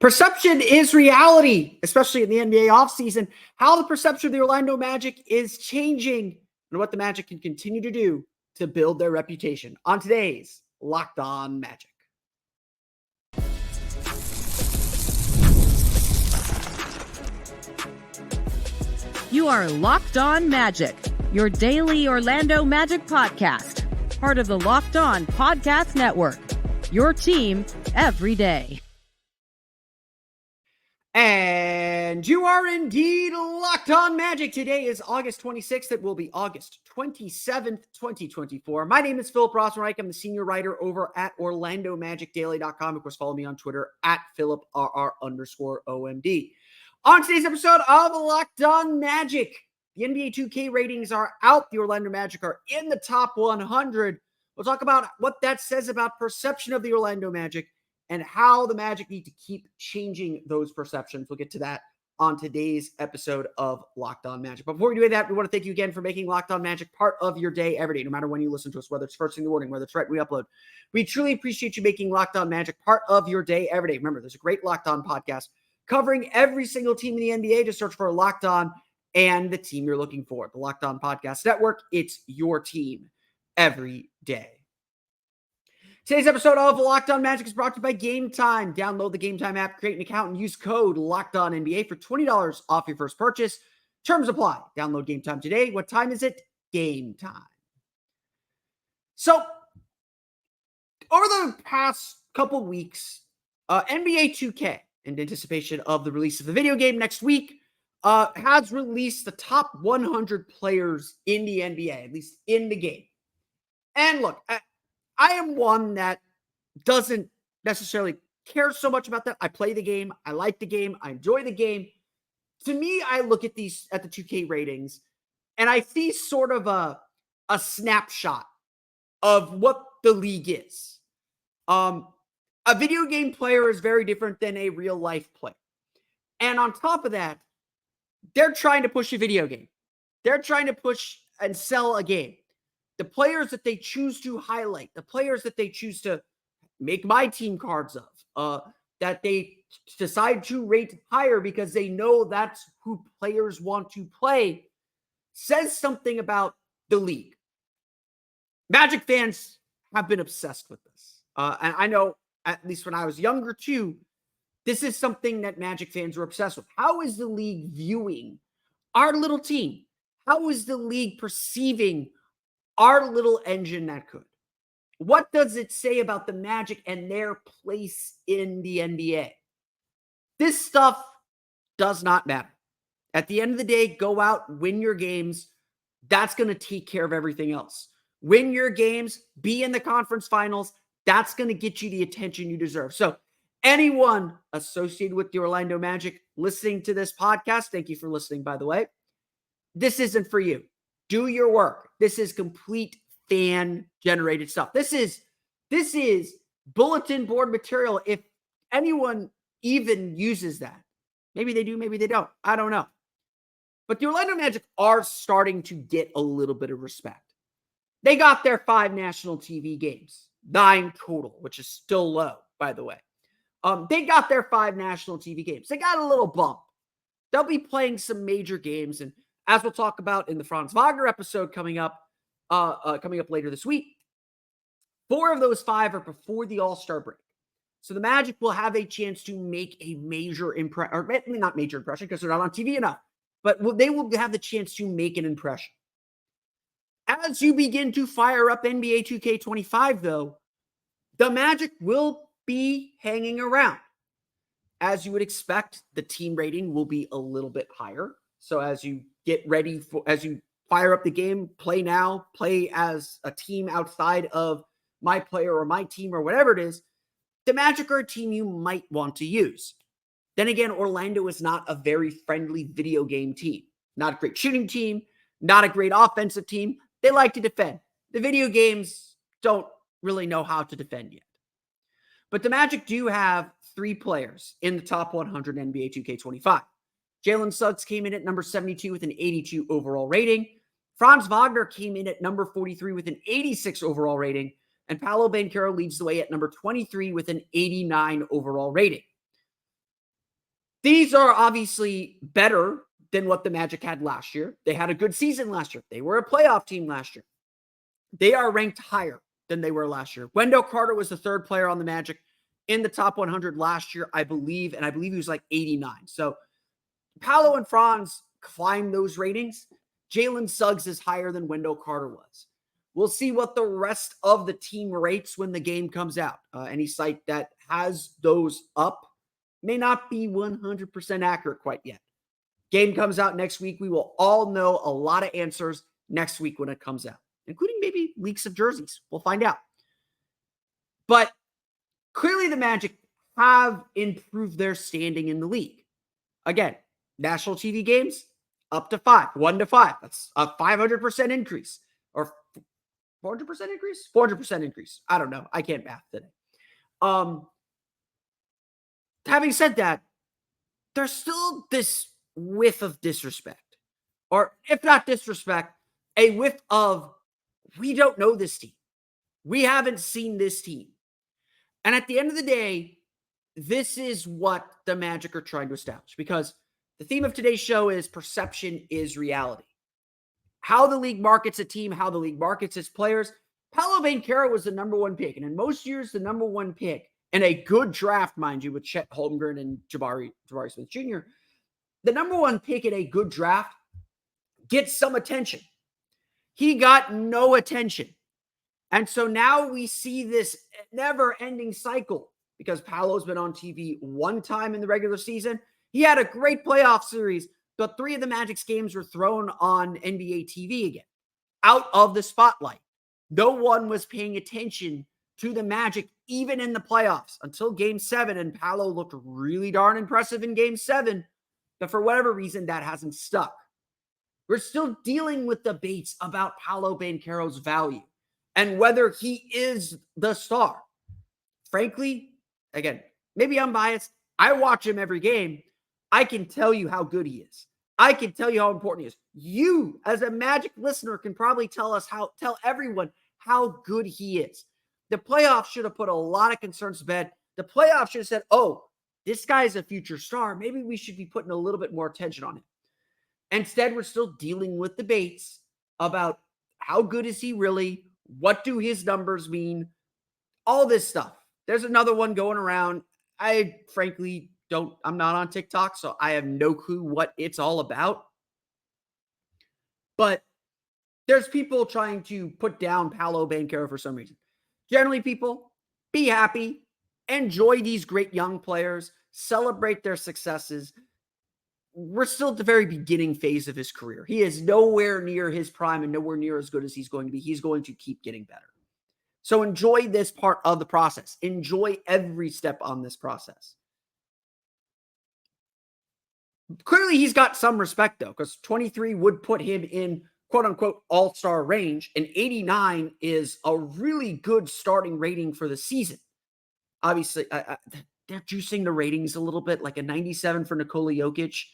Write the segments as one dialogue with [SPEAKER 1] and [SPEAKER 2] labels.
[SPEAKER 1] Perception is reality, especially in the NBA offseason. How the perception of the Orlando Magic is changing and what the Magic can continue to do to build their reputation on today's Locked On Magic.
[SPEAKER 2] You are Locked On Magic, your daily Orlando Magic podcast, part of the Locked On Podcast Network, your team every day.
[SPEAKER 1] And you are indeed Locked On Magic. Today is August 26th. It will be August 27th, 2024. My name is Philip Rossman-Reich. I'm the senior writer over at OrlandoMagicDaily.com. Of course, follow me on Twitter at PhilipRR_OMD. On today's episode of Locked On Magic, the NBA 2K ratings are out. The Orlando Magic are in the top 100. We'll talk about what that says about perception of the Orlando Magic and how the Magic need to keep changing those perceptions. We'll get to that on today's episode of Locked On Magic. But before we do that, we want to thank you again for making Locked On Magic part of your day every day, no matter when you listen to us, whether it's first thing in the morning, whether it's right when we upload. We truly appreciate you making Locked On Magic part of your day every day. Remember, there's a great Locked On podcast covering every single team in the NBA. Just search for Locked On and the team you're looking for. The Locked On Podcast Network, it's your team every day. Today's episode of Locked On Magic is brought to you by Game Time. Download the Game Time app, create an account, and use code LOCKEDONNBA for $20 off your first purchase. Terms apply. Download Game Time today. What time is it? Game time. So, over the past couple weeks, NBA 2K, in anticipation of the release of the video game next week, has released the top 100 players in the NBA, at least in the game. And look, I am one that doesn't necessarily care so much about that. I play the game. I like the game. I enjoy the game. To me, I look at the 2K ratings and I see sort of a snapshot of what the league is. A video game player is very different than a real life player. And on top of that, they're trying to push a video game. They're trying to push and sell a game. The players that they choose to highlight, the players that they choose to make my team cards of, that they decide to rate higher because they know that's who players want to play, says something about the league. Magic fans have been obsessed with this. And I know, at least when I was younger too, this is something that Magic fans were obsessed with. How is the league viewing our little team? How is the league perceiving our little engine that could? What does it say about the Magic and their place in the NBA? This stuff does not matter. At the end of the day, go out, win your games. That's going to take care of everything else. Win your games, be in the conference finals. That's going to get you the attention you deserve. So anyone associated with the Orlando Magic listening to this podcast, thank you for listening, by the way. This isn't for you. Do your work. This is complete fan-generated stuff. This is bulletin board material. If anyone even uses that, maybe they do, maybe they don't. I don't know. But the Orlando Magic are starting to get a little bit of respect. They got their 5 national TV games, 9 total, which is still low, by the way. They got their 5 national TV games. They got a little bump. They'll be playing some major games, and as we'll talk about in the Franz Wagner episode coming up later this week, 4 of those 5 are before the All-Star break. So the Magic will have a chance to make a major impression, or not major impression because they're not on TV enough, but they will have the chance to make an impression. As you begin to fire up NBA 2K25, though, the Magic will be hanging around. As you would expect, the team rating will be a little bit higher. So as you get ready as you fire up the game, play now, play as a team outside of my player or my team or whatever it is, the Magic are a team you might want to use. Then again, Orlando is not a very friendly video game team. Not a great shooting team, not a great offensive team. They like to defend. The video games don't really know how to defend yet. But the Magic do have 3 players in the top 100 NBA 2K25. Jalen Suggs came in at number 72 with an 82 overall rating. Franz Wagner came in at number 43 with an 86 overall rating. And Paolo Banchero leads the way at number 23 with an 89 overall rating. These are obviously better than what the Magic had last year. They had a good season last year. They were a playoff team last year. They are ranked higher than they were last year. Wendell Carter was the third player on the Magic in the top 100 last year, I believe, and I believe he was like 89. So Paolo and Franz climbed those ratings. Jalen Suggs is higher than Wendell Carter was. We'll see what the rest of the team rates when the game comes out. Any site that has those up may not be 100% accurate quite yet. Game comes out next week. We will all know a lot of answers next week when it comes out, including maybe leaks of jerseys. We'll find out. But clearly the Magic have improved their standing in the league. Again, national TV games, up to 5, 1 to 5. That's a 500% increase. Or 400% increase? 400% increase. I don't know. I can't math today. Having said that, there's still this whiff of disrespect. Or if not disrespect, a whiff of, we don't know this team. We haven't seen this team. And at the end of the day, this is what the Magic are trying to establish, because the theme of today's show is perception is reality. How the league markets a team, how the league markets its players. Paolo Banchero was the number one pick, and in most years, the number one pick, and a good draft, mind you, with Chet Holmgren and Jabari Smith Jr., the number one pick in a good draft gets some attention. He got no attention. And so now we see this never-ending cycle, because Paolo's been on TV one time in the regular season. He had a great playoff series, but 3 of the Magic's games were thrown on NBA TV again, out of the spotlight. No one was paying attention to the Magic, even in the playoffs, until Game 7, and Paolo looked really darn impressive in Game 7, but for whatever reason, that hasn't stuck. We're still dealing with debates about Paolo Banchero's value and whether he is the star. Frankly, again, maybe I'm biased. I watch him every game. I can tell you how good he is. I can tell you how important he is. You, as a Magic listener, can probably tell everyone how good he is. The playoffs should have put a lot of concerns to bed. The playoffs should have said, oh, this guy's a future star. Maybe we should be putting a little bit more attention on him. Instead, we're still dealing with debates about how good is he really? What do his numbers mean? All this stuff. There's another one going around. I frankly I'm not on TikTok, so I have no clue what it's all about. But there's people trying to put down Paolo Banchero for some reason. Generally, people, be happy. Enjoy these great young players. Celebrate their successes. We're still at the very beginning phase of his career. He is nowhere near his prime and nowhere near as good as he's going to be. He's going to keep getting better. So enjoy this part of the process. Enjoy every step on this process. Clearly, he's got some respect, though, because 23 would put him in quote-unquote all-star range, and 89 is a really good starting rating for the season. Obviously, they're juicing the ratings a little bit, like a 97 for Nikola Jokic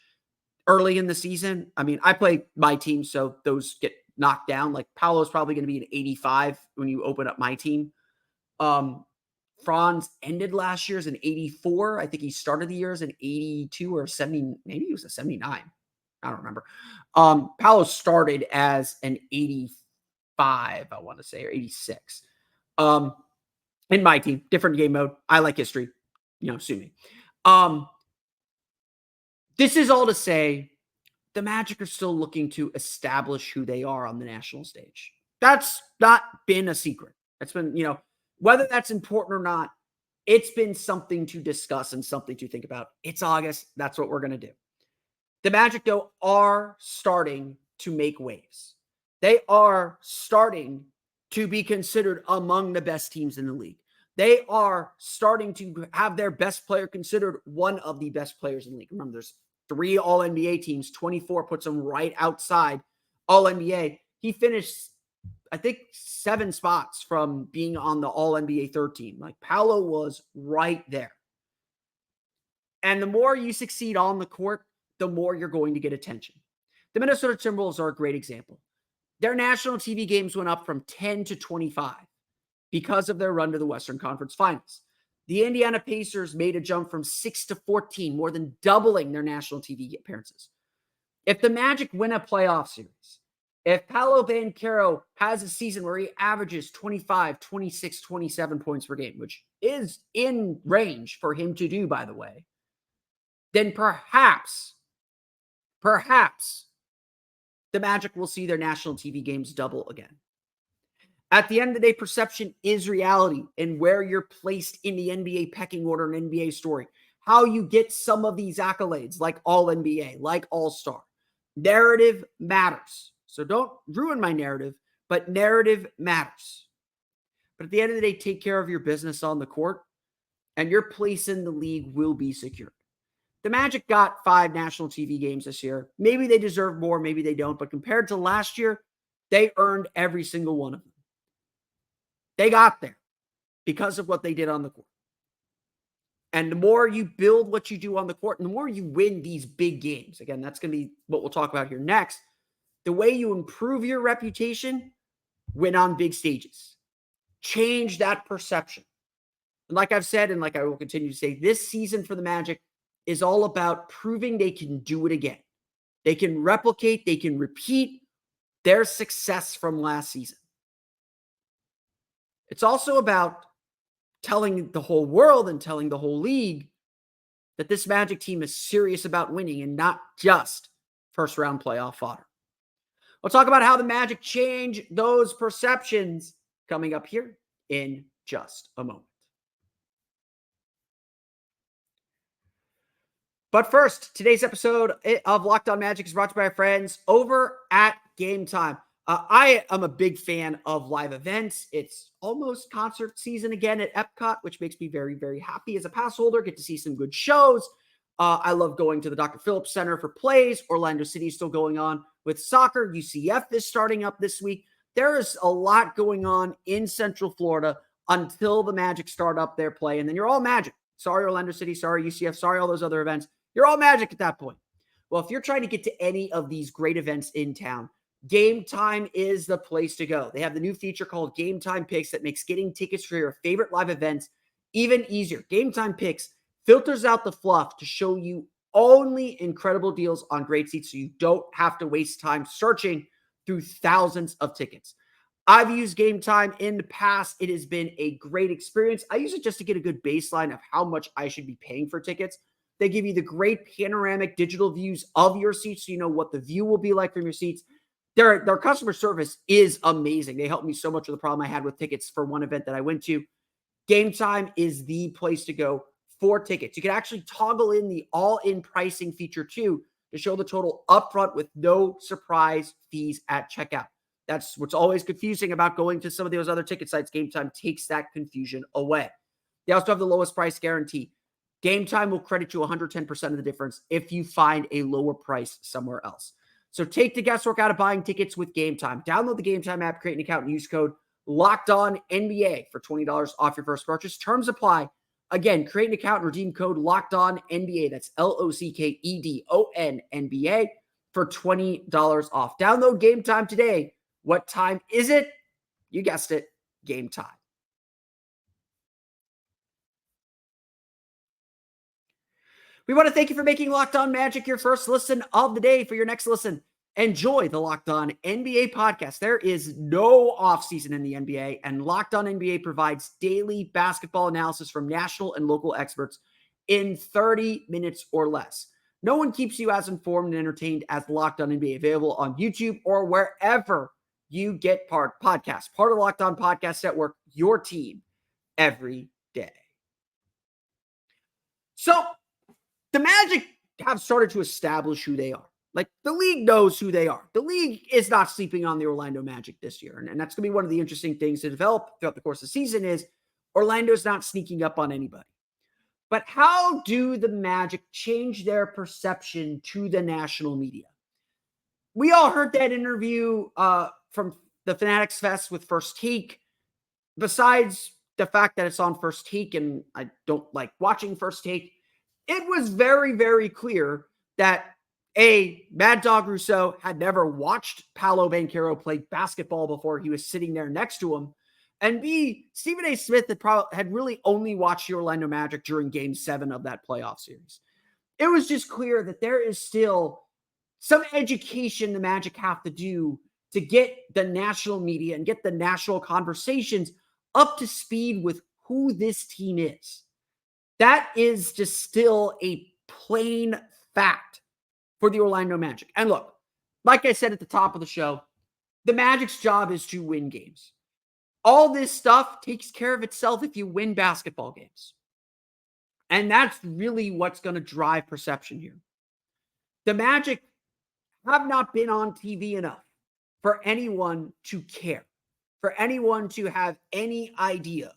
[SPEAKER 1] early in the season. I mean, I play my team, so those get knocked down. Like, Paolo's probably going to be an 85 when you open up my team. Franz ended last year as an 84. I think he started the year as an 82 or 70. Maybe he was a 79. I don't remember. Paolo started as an 85, I want to say, or 86. In my team, different game mode. I like history. Sue me. This is all to say the Magic are still looking to establish who they are on the national stage. That's not been a secret. It's been, whether that's important or not, it's been something to discuss and something to think about. It's August. That's what we're going to do. The Magic, though, are starting to make waves. They are starting to be considered among the best teams in the league. They are starting to have their best player considered one of the best players in the league. Remember, there's 3 All-NBA teams. 24 puts him right outside All-NBA. He finished, I think, 7 spots from being on the All-NBA third team. Like, Paolo was right there. And the more you succeed on the court, the more you're going to get attention. The Minnesota Timberwolves are a great example. Their national TV games went up from 10 to 25 because of their run to the Western Conference Finals. The Indiana Pacers made a jump from 6 to 14, more than doubling their national TV appearances. If the Magic win a playoff series, if Paolo Banchero has a season where he averages 25, 26, 27 points per game, which is in range for him to do, by the way, then perhaps the Magic will see their national TV games double again. At the end of the day, perception is reality, and where you're placed in the NBA pecking order and NBA story. How you get some of these accolades, like All-NBA, like All-Star. Narrative matters. So don't ruin my narrative, but narrative matters. But at the end of the day, take care of your business on the court, and your place in the league will be secured. The Magic got 5 national TV games this year. Maybe they deserve more, maybe they don't, but compared to last year, they earned every single one of them. They got there because of what they did on the court. And the more you build what you do on the court, and the more you win these big games, again, that's going to be what we'll talk about here next. The way you improve your reputation, win on big stages. Change that perception. And like I've said, and like I will continue to say, this season for the Magic is all about proving they can do it again. They can replicate, they can repeat their success from last season. It's also about telling the whole world and telling the whole league that this Magic team is serious about winning and not just first-round playoff fodder. We'll talk about how the Magic change those perceptions coming up here in just a moment. But first, today's episode of Locked On Magic is brought to you by our friends over at Game Time. I am a big fan of live events. It's almost concert season again at Epcot, which makes me very, very happy as a pass holder. Get to see some good shows. I love going to the Dr. Phillips Center for plays. Orlando City is still going on with soccer. UCF is starting up this week. There is a lot going on in Central Florida until the Magic start up their play. And then you're all Magic. Sorry, Orlando City. Sorry, UCF. Sorry, all those other events. You're all Magic at that point. Well, if you're trying to get to any of these great events in town, Game Time is the place to go. They have the new feature called Game Time Picks that makes getting tickets for your favorite live events even easier. Game Time Picks filters out the fluff to show you only incredible deals on great seats so you don't have to waste time searching through thousands of tickets. I've used Game Time in the past. It has been a great experience. I use it just to get a good baseline of how much I should be paying for tickets. They give you the great panoramic digital views of your seats so you know what the view will be like from your seats. Their customer service is amazing. They helped me so much with the problem I had with tickets for one event that I went to. Game Time is the place to go for tickets. You can actually toggle in the all-in pricing feature too to show the total upfront with no surprise fees at checkout. That's what's always confusing about going to some of those other ticket sites. Game Time takes that confusion away. They also have the lowest price guarantee. Game Time will credit you 110% of the difference if you find a lower price somewhere else. So take the guesswork out of buying tickets with Game Time. Download the Game Time app, create an account, and use code LOCKEDONNBA for $20 off your first purchase. Terms apply. Again, create an account and redeem code LOCKEDONNBA. That's LOCKEDONNBA for $20 off. Download Game Time today. What time is it? You guessed it, Game Time. We want to thank you for making Locked On Magic your first listen of the day. For your next listen, enjoy the Locked On NBA podcast. There is no offseason in the NBA, and Locked On NBA provides daily basketball analysis from national and local experts in 30 minutes or less. No one keeps you as informed and entertained as Locked On NBA, available on YouTube or wherever you get podcasts. Part of the Locked On Podcast Network, your team every day. So, the Magic have started to establish who they are. Like, the league knows who they are. The league is not sleeping on the Orlando Magic this year. And that's going to be one of the interesting things to develop throughout the course of the season is Orlando's not sneaking up on anybody. But how do the Magic change their perception to the national media? We all heard that interview from the Fanatics Fest with First Take. Besides the fact that it's on First Take and I don't like watching First Take, it was very, very clear that Mad Dog Rousseau had never watched Paolo Banchero play basketball before he was sitting there next to him. And B, Stephen A. Smith had really only watched the Orlando Magic during Game 7 of that playoff series. It was just clear that there is still some education the Magic have to do to get the national media and get the national conversations up to speed with who this team is. That is just still a plain fact for the Orlando Magic. And look, like I said at the top of the show, the Magic's job is to win games. All this stuff takes care of itself if you win basketball games. And that's really what's going to drive perception here. The Magic have not been on TV enough for anyone to care, for anyone to have any idea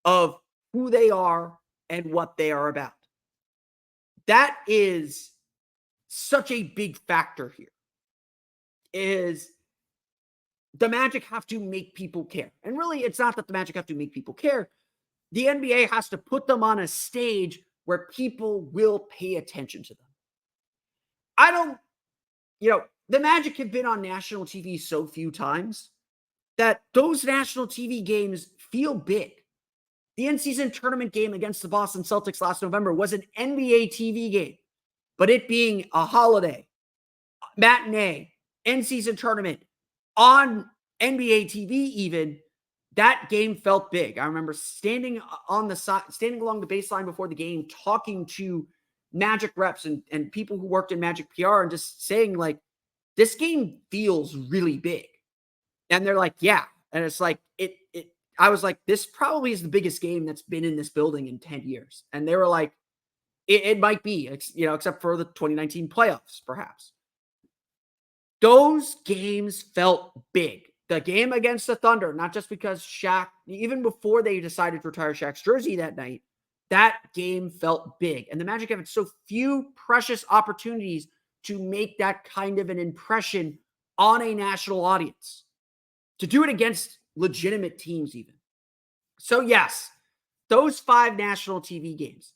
[SPEAKER 1] of who they are and what they are about. That is such a big factor here, is the Magic have to make people care. And really, it's not that the Magic have to make people care. The NBA has to put them on a stage where people will pay attention to them. The Magic have been on national TV so few times that those national TV games feel big. The in-season tournament game against the Boston Celtics last November was an NBA TV game, but it being a holiday, matinee, in-season tournament on NBA TV even, that game felt big. I remember standing along the baseline before the game, talking to Magic reps and people who worked in Magic PR and just saying, like, this game feels really big. And they're like, yeah. And it's like, I was like, this probably is the biggest game that's been in this building in 10 years. And they were like, it might be, except for the 2019 playoffs, perhaps. Those games felt big. The game against the Thunder, not just because Shaq, even before they decided to retire Shaq's jersey that night, that game felt big. And the Magic have had so few precious opportunities to make that kind of an impression on a national audience, to do it against legitimate teams even. So yes, those 5 national TV games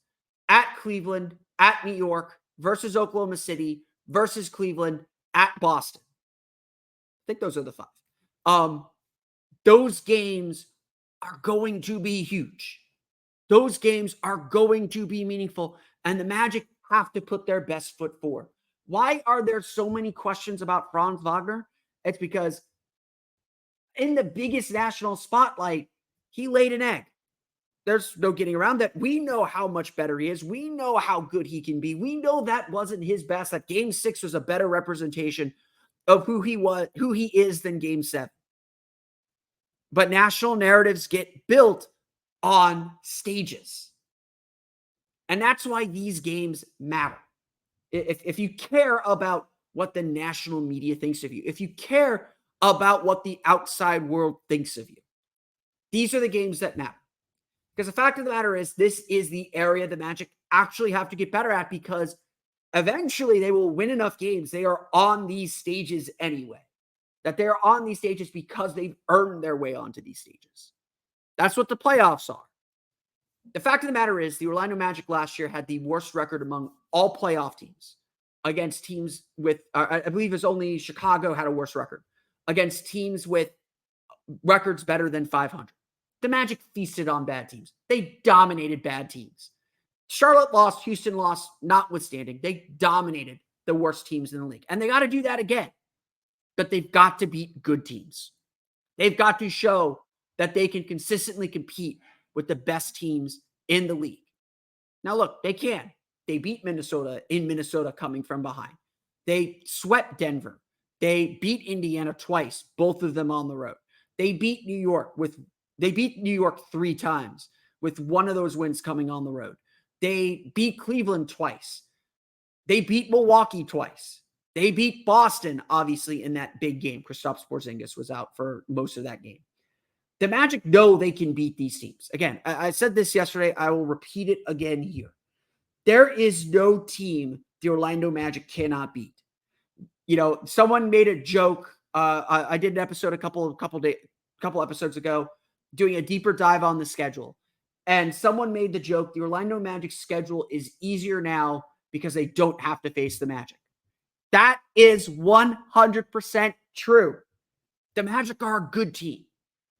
[SPEAKER 1] at Cleveland, at New York, versus Oklahoma City, versus Cleveland, at Boston. I think those are the 5. Those games are going to be huge. Those games are going to be meaningful, and the Magic have to put their best foot forward. Why are there so many questions about Franz Wagner? It's because in the biggest national spotlight, he laid an egg. There's no getting around that. We know how much better he is. We know how good he can be. We know that wasn't his best, that Game 6 was a better representation of who he is than Game 7. But national narratives get built on stages. And that's why these games matter. If you care about what the national media thinks of you, if you care about what the outside world thinks of you, these are the games that matter. Because the fact of the matter is, this is the area the Magic actually have to get better at, because eventually they will win enough games. They are on these stages anyway. That they're on these stages because they've earned their way onto these stages. That's what the playoffs are. The fact of the matter is, the Orlando Magic last year had the worst record among all playoff teams against teams with, I believe it was only Chicago had a worse record, against teams with records better than 500. The Magic feasted on bad teams. They dominated bad teams. Charlotte lost, Houston lost, notwithstanding. They dominated the worst teams in the league. And they got to do that again. But they've got to beat good teams. They've got to show that they can consistently compete with the best teams in the league. Now, look, they can. They beat Minnesota in Minnesota coming from behind. They swept Denver. They beat Indiana twice, both of them on the road. They beat New York 3 times, with one of those wins coming on the road. They beat Cleveland twice. They beat Milwaukee twice. They beat Boston, obviously, in that big game. Kristaps Porzingis was out for most of that game. The Magic know they can beat these teams. Again, I said this yesterday. I will repeat it again here. There is no team the Orlando Magic cannot beat. Someone made a joke. I did an episode a couple episodes ago, doing a deeper dive on the schedule. And someone made the joke, the Orlando Magic schedule is easier now because they don't have to face the Magic. That is 100% true. The Magic are a good team.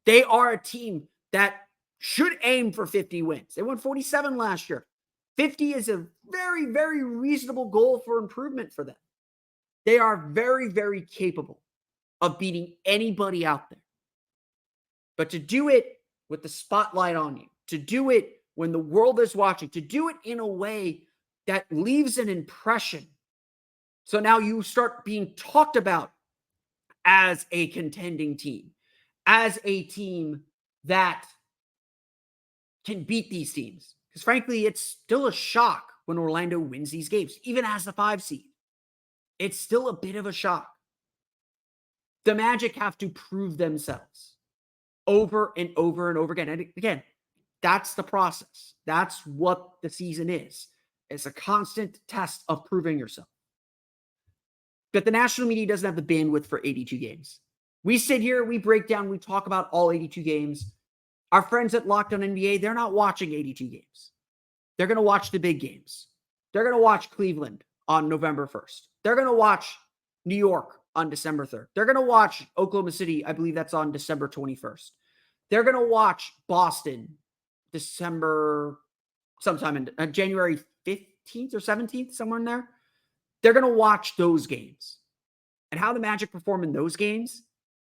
[SPEAKER 1] They are a team that should aim for 50 wins. They won 47 last year. 50 is a very, very reasonable goal for improvement for them. They are very, very capable of beating anybody out there. But to do it with the spotlight on you, to do it when the world is watching, to do it in a way that leaves an impression. So now you start being talked about as a contending team, as a team that can beat these teams. Because frankly, it's still a shock when Orlando wins these games, even as the 5 seed. It's still a bit of a shock. The Magic have to prove themselves over and over and over again. And again, that's the process. That's what the season is. It's a constant test of proving yourself. But the national media doesn't have the bandwidth for 82 games. We sit here, we break down, we talk about all 82 games. Our friends at Locked On NBA, they're not watching 82 games. They're going to watch the big games. They're going to watch Cleveland on November 1st. They're going to watch New York on December 3rd. They're going to watch Oklahoma City. I believe that's on December 21st. They're going to watch Boston December sometime in January 15th or 17th, somewhere in there. They're going to watch those games. And how the Magic perform in those games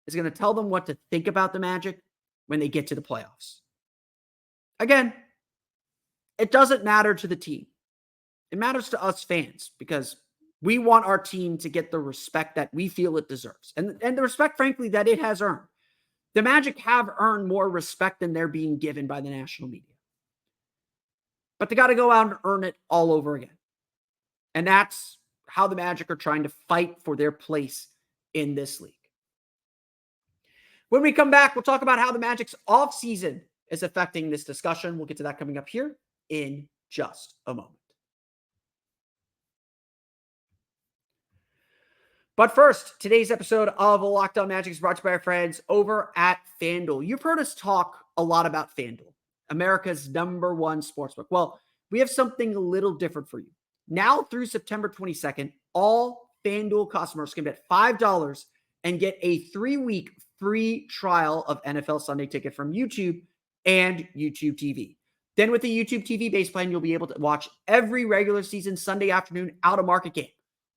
[SPEAKER 1] is going to tell them what to think about the Magic when they get to the playoffs. Again, it doesn't matter to the team. It matters to us fans because we want our team to get the respect that we feel it deserves. And the respect, frankly, that it has earned. The Magic have earned more respect than they're being given by the national media. But they got to go out and earn it all over again. And that's how the Magic are trying to fight for their place in this league. When we come back, we'll talk about how the Magic's offseason is affecting this discussion. We'll get to that coming up here in just a moment. But first, today's episode of Locked On Magic is brought to you by our friends over at FanDuel. You've heard us talk a lot about FanDuel, America's #1 sportsbook. Well, we have something a little different for you. Now through September 22nd, all FanDuel customers can bet $5 and get a 3-week free trial of NFL Sunday Ticket from YouTube and YouTube TV. Then with the YouTube TV base plan, you'll be able to watch every regular season Sunday afternoon out-of-market game.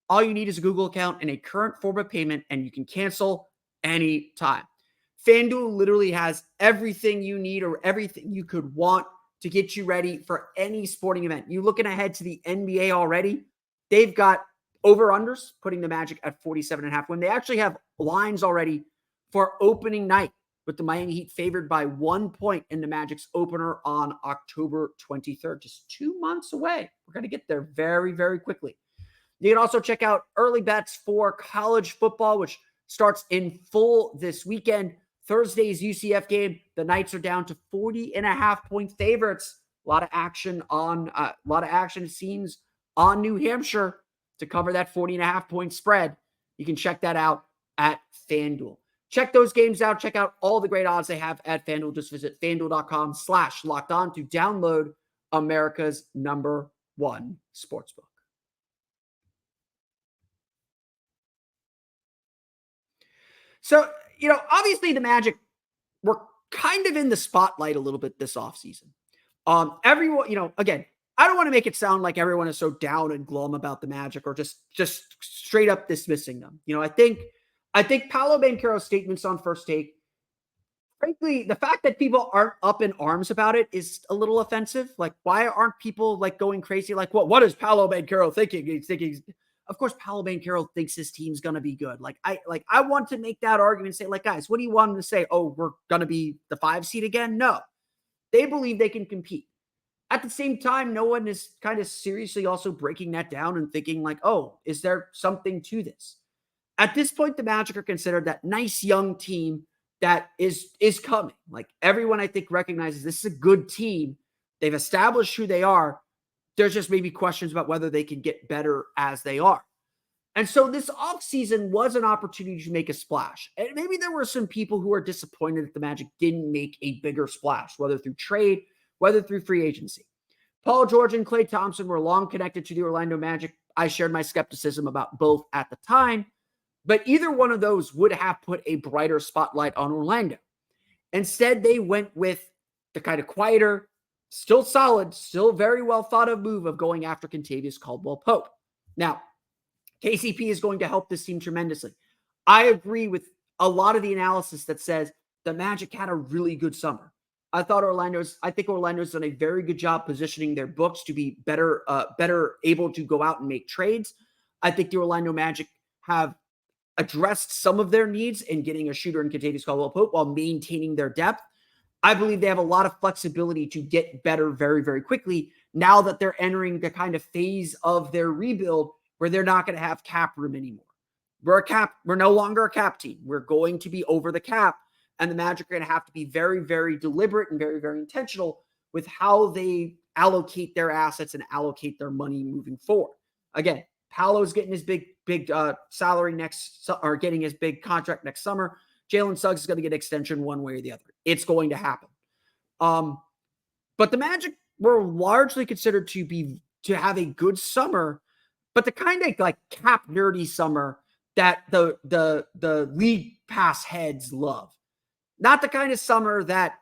[SPEAKER 1] All you need is a Google account and a current form of payment, and you can cancel anytime. FanDuel literally has everything you need or everything you could want to get you ready for any sporting event. You looking ahead to the NBA already? They've got over-unders, putting the Magic at 47.5 when they actually have lines already for opening night, with the Miami Heat favored by 1 point in the Magic's opener on October 23rd. Just 2 months away. We're going to get there very, very quickly. You can also check out early bets for college football, which starts in full this weekend. Thursday's UCF game, the Knights are down to 40.5-point favorites. A lot of action it seems on New Hampshire to cover that 40.5-point spread. You can check that out at FanDuel. Check those games out. Check out all the great odds they have at FanDuel. Just visit FanDuel.com/lockedon to download America's #1 sportsbook. So, obviously the Magic were kind of in the spotlight a little bit this offseason. Everyone, again, I don't want to make it sound like everyone is so down and glum about the Magic or just straight up dismissing them. I think Paolo Banchero's statements on First Take, frankly, the fact that people aren't up in arms about it is a little offensive. Like, why aren't people going crazy? Like, what is Paolo Banchero thinking? He's thinking, of course, Paolo Banchero thinks his team's going to be good. I want to make that argument and say, guys, what do you want him to say? Oh, we're going to be the 5 seed again? No, they believe they can compete. At the same time, no one is kind of seriously also breaking that down and thinking oh, is there something to this? At this point, the Magic are considered that nice young team that is coming. Everyone, I think, recognizes this is a good team. They've established who they are. There's just maybe questions about whether they can get better as they are. And so this offseason was an opportunity to make a splash. And maybe there were some people who are disappointed that the Magic didn't make a bigger splash, whether through trade, whether through free agency. Paul George and Klay Thompson were long connected to the Orlando Magic. I shared my skepticism about both at the time, but either one of those would have put a brighter spotlight on Orlando. Instead, they went with the kind of quieter, still solid, still very well thought of move of going after Kentavious Caldwell-Pope. Now, KCP is going to help this team tremendously. I agree with a lot of the analysis that says the Magic had a really good summer. I think Orlando's done a very good job positioning their books to be better able to go out and make trades. I think the Orlando Magic have addressed some of their needs in getting a shooter in Kentavious Caldwell-Pope while maintaining their depth. I believe they have a lot of flexibility to get better very, very quickly now that they're entering the kind of phase of their rebuild where they're not going to have cap room anymore. We're no longer a cap team. We're going to be over the cap, and the Magic are going to have to be very, very deliberate and very, very intentional with how they allocate their assets and allocate their money moving forward. Again, Paolo's getting his big salary getting his big contract next summer. Jalen Suggs is going to get an extension one way or the other. It's going to happen. But the Magic were largely considered to have a good summer, but the kind of like cap nerdy summer that the league pass heads love. Not the kind of summer that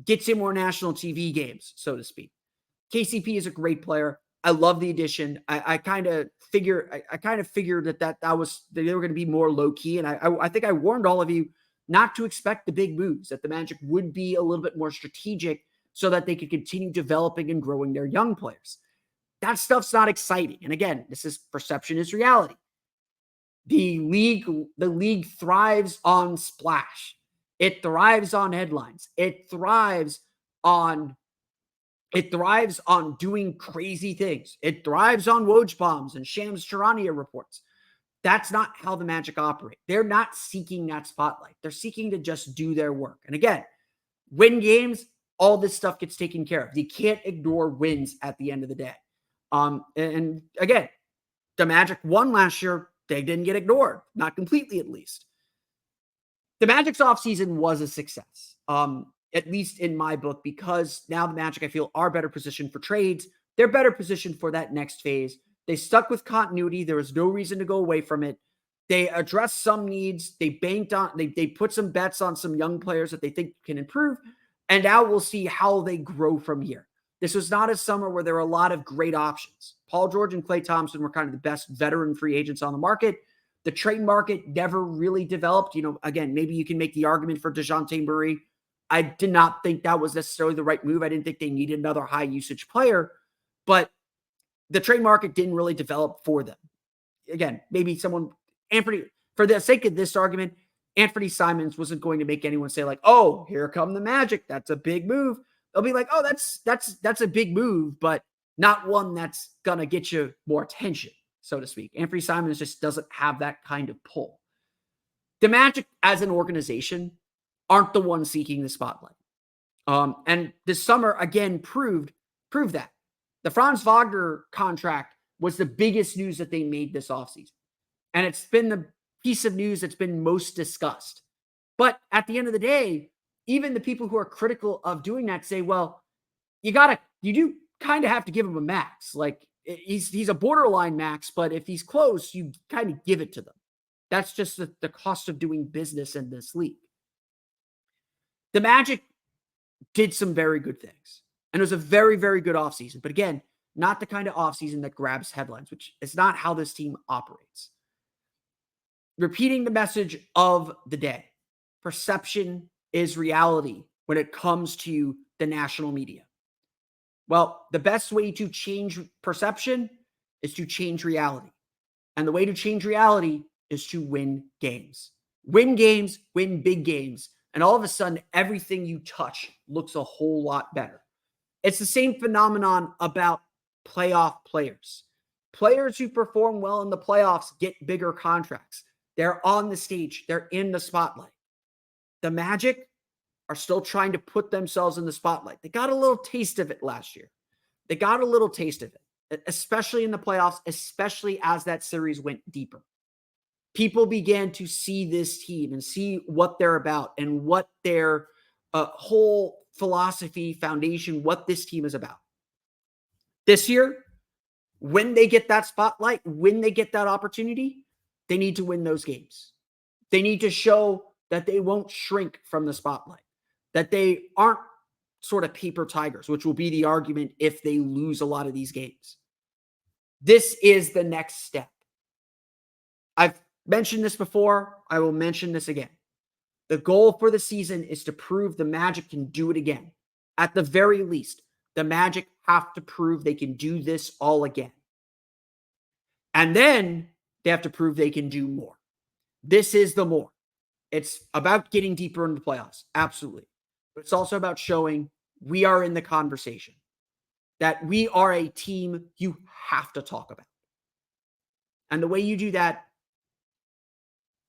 [SPEAKER 1] gets you more national TV games, so to speak. KCP is a great player. I love the addition. I kind of figured that they were going to be more low key, and I think I warned all of you not to expect the big moves, that the Magic would be a little bit more strategic so that they could continue developing and growing their young players. That stuff's not exciting. And again, perception is reality. The league thrives on splash. It thrives on headlines. It thrives on doing crazy things. It thrives on Woj bombs and Shams Charania reports. That's not how the Magic operate. They're not seeking that spotlight. They're seeking to just do their work. And again, win games, all this stuff gets taken care of. You can't ignore wins at the end of the day. And again, the Magic won last year. They didn't get ignored. Not completely, at least. The Magic's offseason was a success, at least in my book, because now the Magic, I feel, are better positioned for trades. They're better positioned for that next phase. They stuck with continuity. There was no reason to go away from it. They addressed some needs. They they put some bets on some young players that they think can improve. And now we'll see how they grow from here. This was not a summer where there were a lot of great options. Paul George and Klay Thompson were kind of the best veteran free agents on the market. The trade market never really developed. Again, maybe you can make the argument for DeJounte Murray. I did not think that was necessarily the right move. I didn't think they needed another high usage player, but the trade market didn't really develop for them. Again, maybe for the sake of this argument, Anthony Simons wasn't going to make anyone say like, oh, here come the Magic. That's a big move. They'll be like, oh, that's a big move, but not one that's going to get you more attention, so to speak. Anthony Simons just doesn't have that kind of pull. The Magic as an organization aren't the ones seeking the spotlight. And this summer, again, proved that. The Franz Wagner contract was the biggest news that they made this offseason. And it's been the piece of news that's been most discussed. But at the end of the day, even the people who are critical of doing that say, well, you do kind of have to give him a max. Like he's a borderline max, but if he's close, you kind of give it to them. That's just the cost of doing business in this league. The Magic did some very good things. And it was a very, very good offseason. But again, not the kind of offseason that grabs headlines, which is not how this team operates. Repeating the message of the day, perception is reality when it comes to the national media. Well, the best way to change perception is to change reality. And the way to change reality is to win games. Win games, win big games. And all of a sudden, everything you touch looks a whole lot better. It's the same phenomenon about playoff players. Players who perform well in the playoffs get bigger contracts. They're on the stage. They're in the spotlight. The Magic are still trying to put themselves in the spotlight. They got a little taste of it last year. They got a little taste of it, especially in the playoffs, especially as that series went deeper. People began to see this team and see what they're about and what their whole philosophy, foundation, what this team is about. This year, when they get that spotlight, when they get that opportunity, they need to win those games. They need to show that they won't shrink from the spotlight. that they aren't sort of paper tigers, which will be the argument if they lose a lot of these games. This is the next step. I've mentioned this before. I will mention this again. The goal for the season is to prove the Magic can do it again. At the very least, the Magic have to prove they can do this all again. And then they have to prove they can do more. This is the more. It's about getting deeper into the playoffs. Absolutely. But it's also about showing we are in the conversation, that we are a team you have to talk about. And the way you do that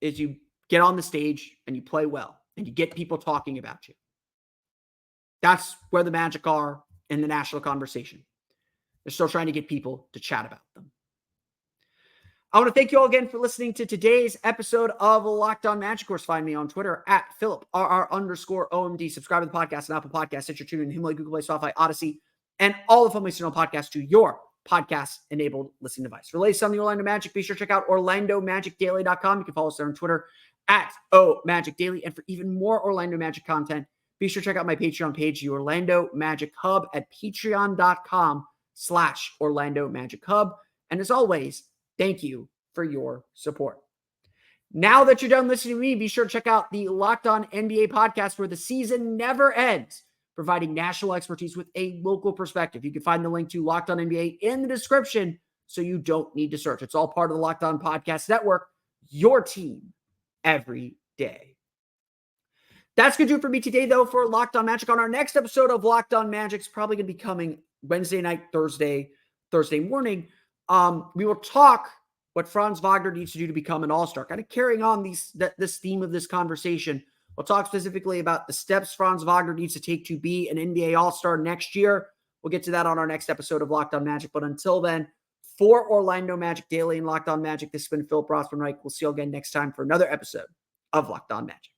[SPEAKER 1] is you get on the stage and you play well and you get people talking about you. That's where the Magic are in the national conversation. They're still trying to get people to chat about them. I want to thank you all again for listening to today's episode of Locked On Magic. Of course, find me on Twitter at PhilipRR_OMD. Subscribe to the podcast on Apple Podcasts, Stitcher, TuneIn, Himalaya, Google Play, Spotify, Odyssey, and all of Family's podcasts to your podcast-enabled listening device. For latest on the Orlando Magic, be sure to check out OrlandoMagicDaily.com. You can follow us there on Twitter at OMagicDaily. And for even more Orlando Magic content, be sure to check out my Patreon page, the Orlando Magic Hub, at patreon.com/Orlando Magic Hub. And as always, thank you for your support. Now that you're done listening to me, be sure to check out the Locked On NBA podcast, where the season never ends, providing national expertise with a local perspective. You can find the link to Locked On NBA in the description, so you don't need to search. It's all part of the Locked On Podcast Network, your team every day. That's going to do it for me today, though, for Locked On Magic. On our next episode of Locked On Magic, it's probably going to be coming Wednesday night, Thursday morning. We will talk what Franz Wagner needs to do to become an all-star, kind of carrying on this theme of this conversation. We'll talk specifically about the steps Franz Wagner needs to take to be an NBA all-star next year. We'll get to that on our next episode of Locked On Magic. But until then, for Orlando Magic Daily and Locked On Magic, this has been Philip Rossman-Reich. We'll see you again next time for another episode of Locked On Magic.